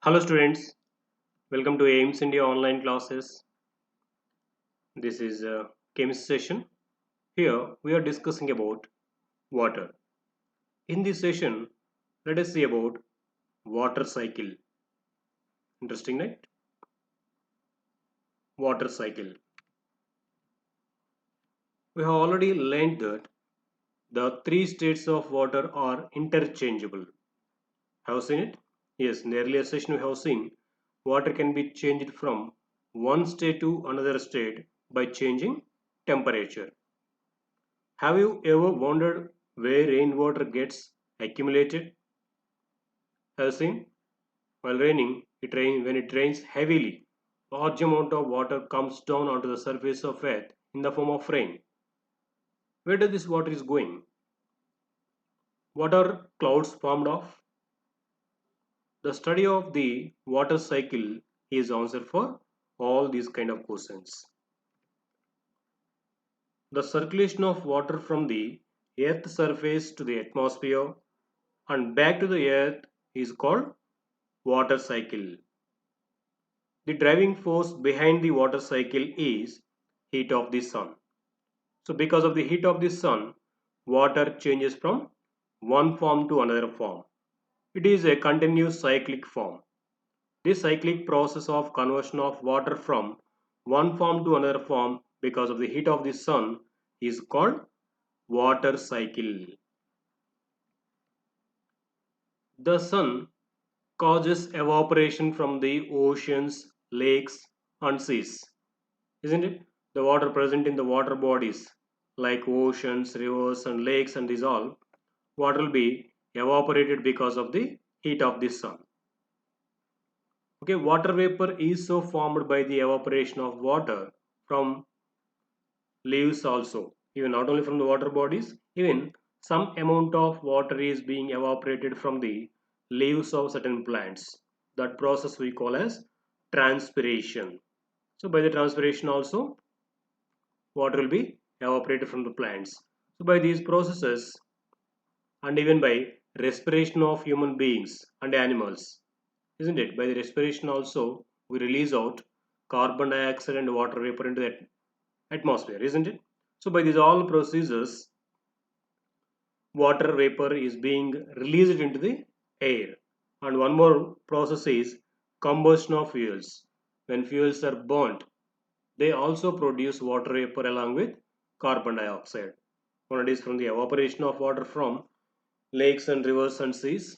Hello students, welcome to AIMS India online classes. This is a chemistry session. Here we are discussing about water. In this session, let us see about water cycle. Interesting, right? Water cycle. We have already learned that the three states of water are interchangeable. Have you seen it? Yes, in the earlier session we have seen water can be changed from one state to another state by changing temperature. Have you ever wondered where rainwater gets accumulated? Have you seen? While raining, when it rains heavily, large amount of water comes down onto the surface of earth in the form of rain. Where does this water is going? What are clouds formed of? The study of the water cycle is answer for all these kind of questions. The circulation of water from the earth surface to the atmosphere and back to the earth is called water cycle. The driving force behind the water cycle is heat of the sun. So because of the heat of the sun, water changes from one form to another form. It is a continuous cyclic form. This cyclic process of conversion of water from one form to another form because of the heat of the sun is called water cycle. The sun causes evaporation from the oceans, lakes and seas, isn't it? The water present in the water bodies like oceans, rivers and lakes and these all, water will be evaporated because of the heat of the sun. Okay, water vapor is so formed by the evaporation of water from leaves also. Even not only from the water bodies, even some amount of water is being evaporated from the leaves of certain plants. That process we call as transpiration. So by the transpiration also water will be evaporated from the plants. So by these processes and even by respiration of human beings and animals, isn't it? By the respiration also we release out carbon dioxide and water vapor into the atmosphere, isn't it? So by these all processes, water vapor is being released into the air. And one more process is combustion of fuels. When fuels are burnt, they also produce water vapor along with carbon dioxide. One is from the evaporation of water from lakes and rivers and seas,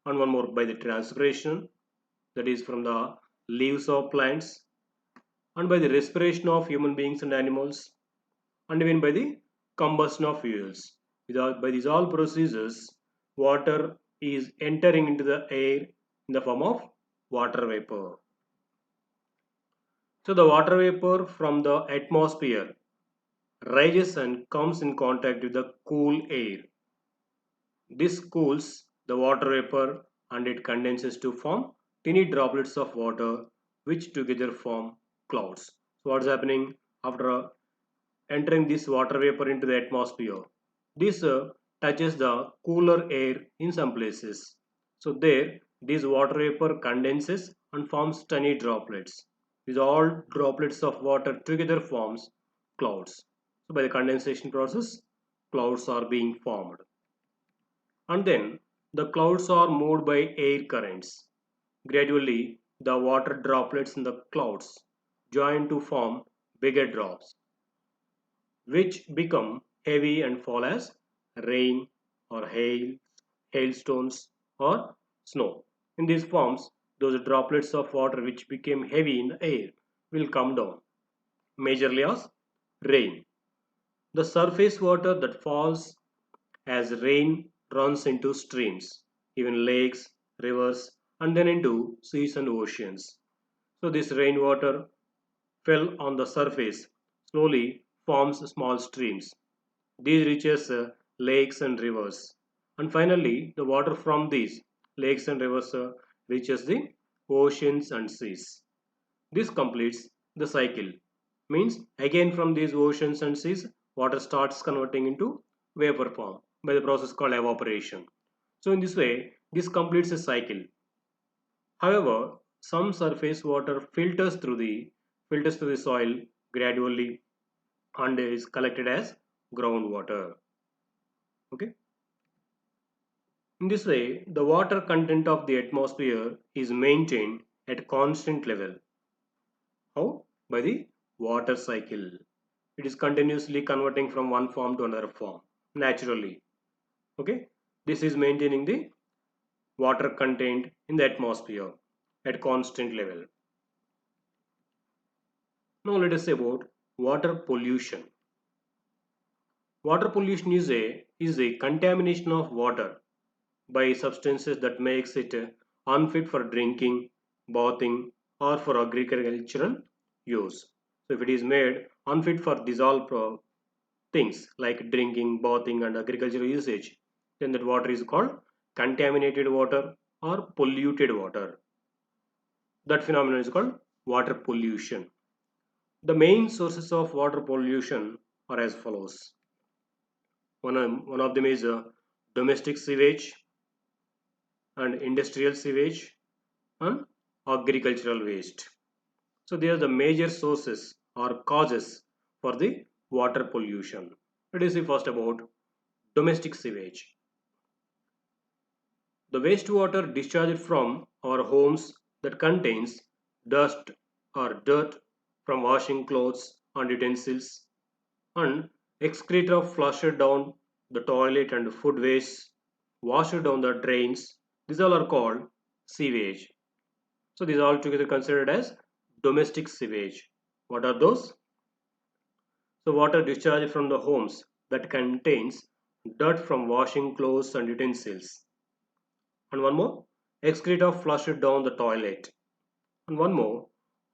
and one more by the transpiration, that is from the leaves of plants, and by the respiration of human beings and animals, and even by the combustion of fuels. By these all processes, water is entering into the air in the form of water vapor. So the water vapor from the atmosphere rises and comes in contact with the cool air. This cools the water vapor and it condenses to form tiny droplets of water which together form clouds. So what's happening after entering this water vapor into the atmosphere? This touches the cooler air in some places. So there this water vapor condenses and forms tiny droplets. These all droplets of water together forms clouds. So by the condensation process, clouds are being formed. And then the clouds are moved by air currents. Gradually, the water droplets in the clouds join to form bigger drops, which become heavy and fall as rain or hail, hailstones or snow. In these forms, those droplets of water which became heavy in the air will come down, majorly as rain. The surface water that falls as rain runs into streams, even lakes, rivers, and then into seas and oceans. So this rainwater fell on the surface, slowly forms small streams. These reaches lakes and rivers. And finally, the water from these lakes and rivers reaches the oceans and seas. This completes the cycle. Means again from these oceans and seas, water starts converting into vapor form by the process called evaporation. So in this way, this completes a cycle. However, some surface water filters through the soil gradually and is collected as groundwater. Okay. In this way, the water content of the atmosphere is maintained at constant level. How? By the water cycle. It is continuously converting from one form to another form naturally. Okay. This is maintaining the water content in the atmosphere at constant level. Now let us say about water pollution. Water pollution is a contamination of water by substances that makes it unfit for drinking, bathing, or for agricultural use. So if it is made unfit for these all things like drinking, bathing, and agricultural usage, then that water is called contaminated water or polluted water. That phenomenon is called water pollution. The main sources of water pollution are as follows. One of them is domestic sewage and industrial sewage and agricultural waste. So they are the major sources or causes for the water pollution. Let us see first about domestic sewage. The wastewater discharged from our homes that contains dust or dirt from washing clothes and utensils and excreta flushed down the toilet and food waste washed down the drains. These all are called sewage. So these are all together considered as domestic sewage. What are those? So water discharged from the homes that contains dirt from washing clothes and utensils. And one more, excreta flushed down the toilet. And one more,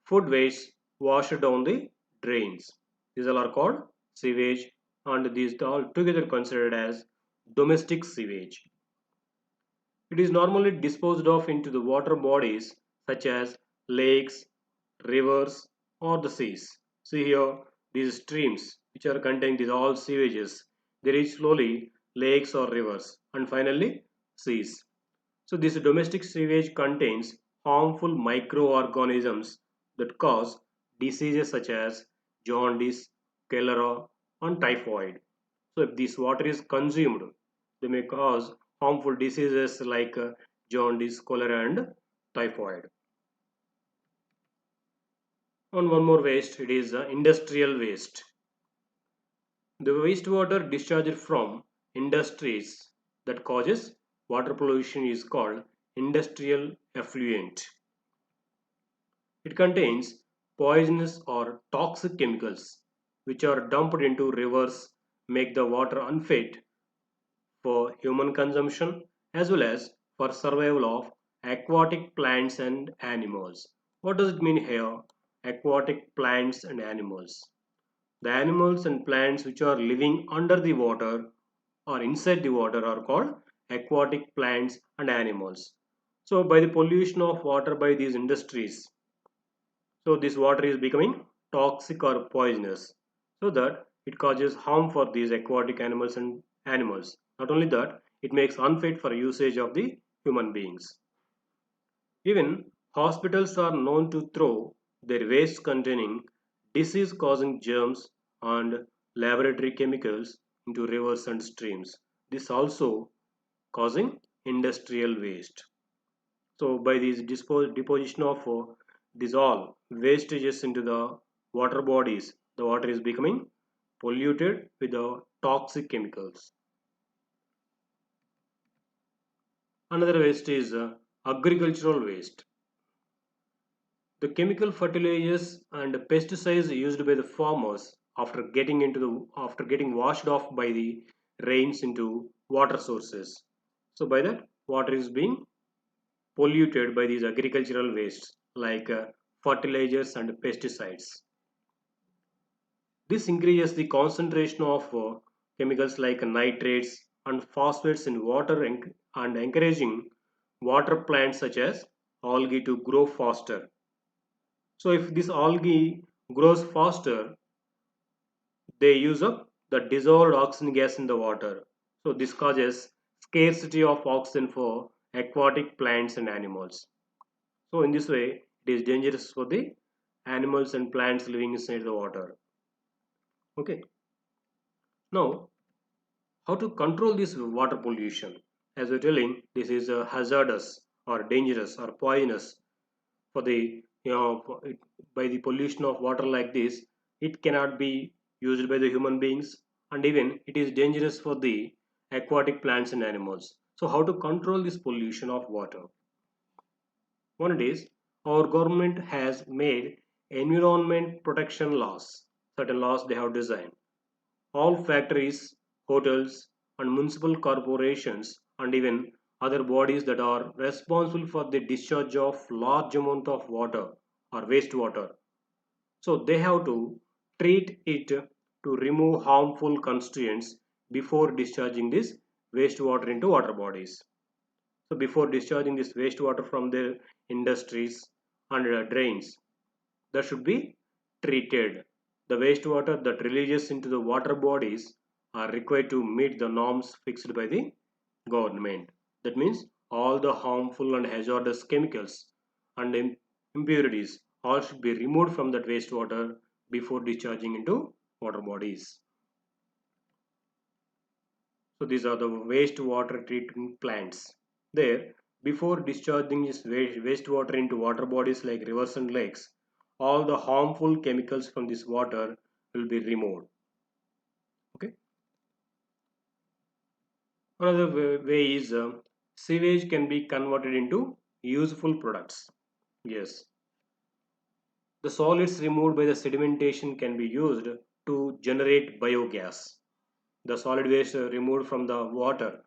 food waste washed down the drains. These all are called sewage and these are all together considered as domestic sewage. It is normally disposed of into the water bodies such as lakes, rivers, or the seas. See here, these streams which are containing these all sewages, they reach slowly lakes or rivers and finally seas. So this domestic sewage contains harmful microorganisms that cause diseases such as jaundice, cholera, and typhoid. So if this water is consumed, they may cause harmful diseases like jaundice, cholera, and typhoid. And one more waste, it is industrial waste. The wastewater discharged from industries that causes water pollution is called industrial effluent. It contains poisonous or toxic chemicals which are dumped into rivers, make the water unfit for human consumption as well as for survival of aquatic plants and animals. What does it mean here? Aquatic plants and animals. The animals and plants which are living under the water or inside the water are called aquatic plants and animals. So by the pollution of water by these industries, so this water is becoming toxic or poisonous so that it causes harm for these aquatic animals. Not only that, it makes unfit for usage of the human beings. Even hospitals are known to throw their waste containing disease causing germs and laboratory chemicals into rivers and streams. This also causing industrial waste. So by this deposition of these all wastages into the water bodies, the water is becoming polluted with the toxic chemicals. Another waste is agricultural waste. The chemical fertilizers and pesticides used by the farmers after getting washed off by the rains into water sources. So by that, water is being polluted by these agricultural wastes like fertilizers and pesticides. This increases the concentration of chemicals like nitrates and phosphates in water and encouraging water plants such as algae to grow faster. So if this algae grows faster, they use up the dissolved oxygen gas in the water. So this causes scarcity of oxygen for aquatic plants and animals. So in this way, it is dangerous for the animals and plants living inside the water. Okay. Now, how to control this water pollution? As we're telling, this is hazardous or dangerous or poisonous for the by the pollution of water like this. It cannot be used by the human beings, and even it is dangerous for the aquatic plants and animals. So how to control this pollution of water? One is, our government has made environment protection laws. Certain laws they have designed. All factories, hotels, and municipal corporations, and even other bodies that are responsible for the discharge of large amount of water or wastewater. So they have to treat it to remove harmful constituents before discharging this wastewater into water bodies. So before discharging this wastewater from their industries and drains, that should be treated. The wastewater that releases into the water bodies are required to meet the norms fixed by the government. That means all the harmful and hazardous chemicals and impurities all should be removed from that wastewater before discharging into water bodies. So these are the wastewater treatment plants. There, before discharging this wastewater into water bodies like rivers and lakes, all the harmful chemicals from this water will be removed. Okay. Another way is sewage can be converted into useful products. Yes, the solids removed by the sedimentation can be used to generate biogas. The solid waste removed from the water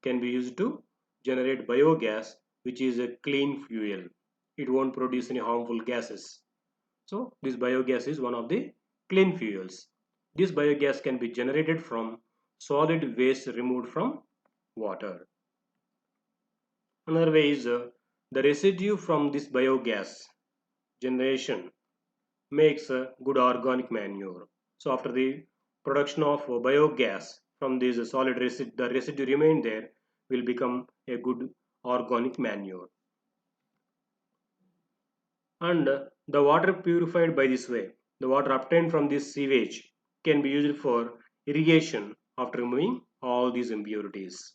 can be used to generate biogas, which is a clean fuel. It won't produce any harmful gases. So this biogas is one of the clean fuels. This biogas can be generated from solid waste removed from water. Another way is the residue from this biogas generation makes a good organic manure. So after the production of biogas from this solid residue, the residue remain there will become a good organic manure. And the water purified by this way, the water obtained from this sewage can be used for irrigation after removing all these impurities.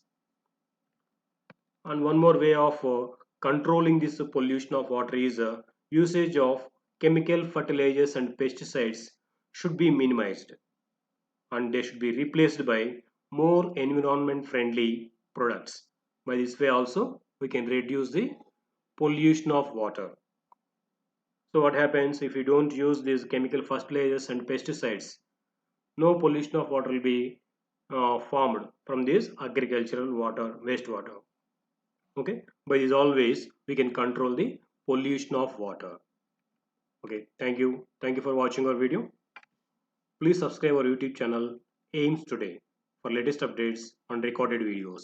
And one more way of controlling this pollution of water is usage of chemical fertilizers and pesticides should be minimized, and they should be replaced by more environment friendly products. By this way also we can reduce the pollution of water. So what happens if you don't use these chemical fertilizers and pesticides? No pollution of water will be formed from this agricultural water, wastewater. Okay, by these always we can control the pollution of water. Okay, thank you for watching our video. Please subscribe our YouTube channel AIMS Today for latest updates on recorded videos.